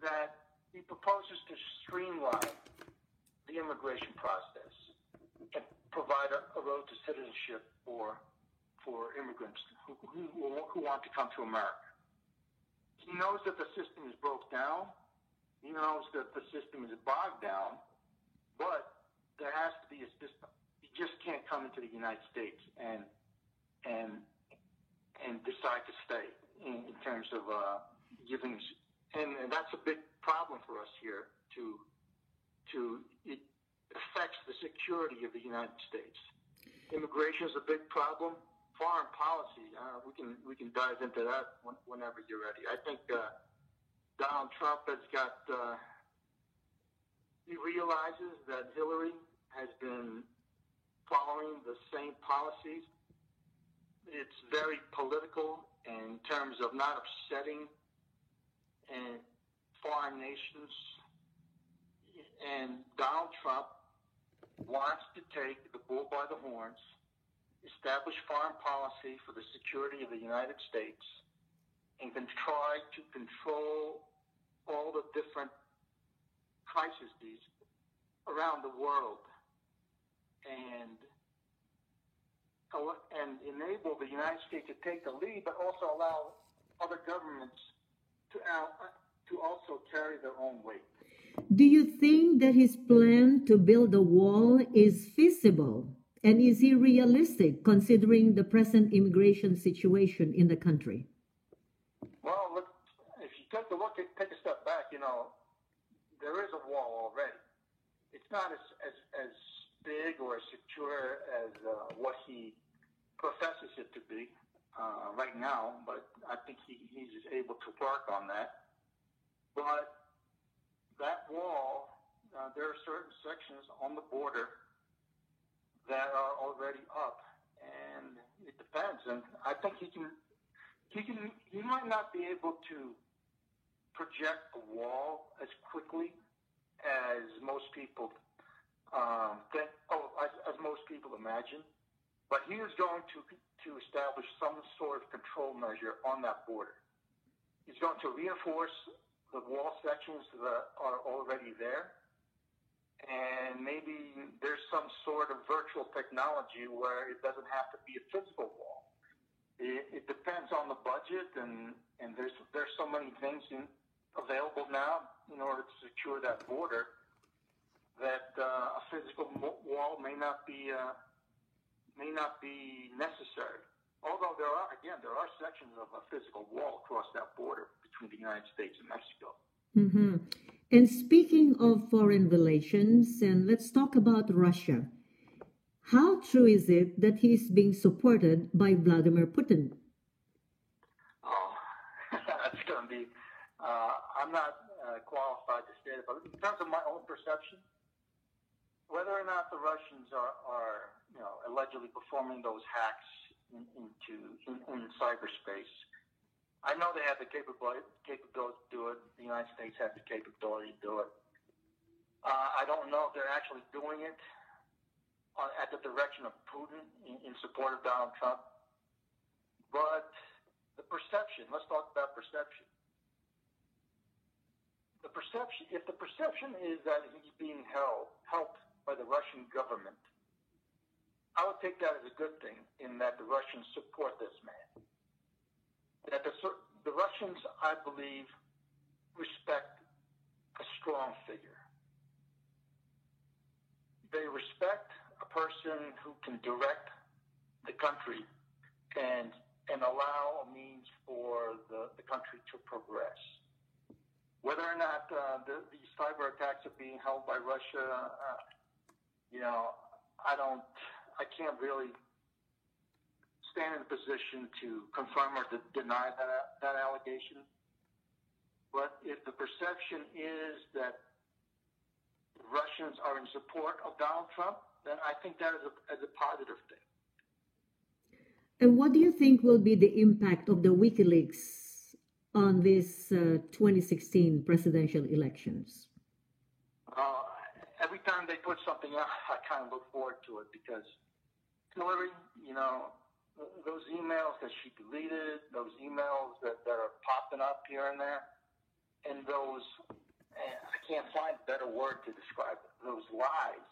that he proposes to streamline the immigration process and provide a road to citizenship for immigrants who want to come to America. He knows that the system is broke down. He knows that the system is bogged down, but there has to be a system. You just can't come into the United States and decide to stay in terms of giving, and that's a big problem for us here. It affects the security of the United States. Immigration is a big problem. Foreign policy, we can dive into that whenever you're ready. I think Donald Trump has got. He realizes that Hillary has been following the same policies. It's very political in terms of not upsetting foreign nations. And Donald Trump wants to take the bull by the horns, establish foreign policy for the security of the United States, and can try to control all the different crises around the world and enable the United States to take the lead, but also allow other governments to also carry their own weight. Do you think that his plan to build a wall is feasible? And is he realistic considering the present immigration situation in the country? Well, look, if you take a step back, there is a wall already. It's not as big or as secure as what he professes it to be right now, but I think he's able to work on that. But that wall, there are certain sections on the border that are already up, and it depends. And I think he might not be able to project a wall as quickly as most people as most people imagine. But he is going to establish some sort of control measure on that border. He's going to reinforce the wall sections that are already there. And maybe there's some sort of virtual technology where it doesn't have to be a physical wall. It depends on the budget, and there's so many things available now in order to secure that border that a physical wall may not be necessary. Although there are sections of a physical wall across that border between the United States and Mexico. Mm-hmm. And speaking of foreign relations, and let's talk about Russia. How true is it that he's being supported by Vladimir Putin? Oh, that's going to be, I'm not qualified to say it, but in terms of my own perception, whether or not the Russians are allegedly performing those hacks in cyberspace, I know they have the capability to do it. The United States has the capability to do it. I don't know if they're actually doing it at the direction of Putin in support of Donald Trump. But the perception, let's talk about perception. If the perception is that he's being helped by the Russian government, I would take that as a good thing in that the Russians support this man. That the Russians, I believe, respect a strong figure. They respect a person who can direct the country and allow a means for the country to progress. Whether or not these cyber attacks are being held by Russia, I can't really stand in a position to confirm or deny that allegation. But if the perception is that the Russians are in support of Donald Trump, then I think that is a positive thing. And what do you think will be the impact of the WikiLeaks on this 2016 presidential elections? Every time they put something out, I kind of look forward to it because Hillary, those emails that she deleted, those emails that are popping up here and there, and those, and I can't find a better word to describe it, those lies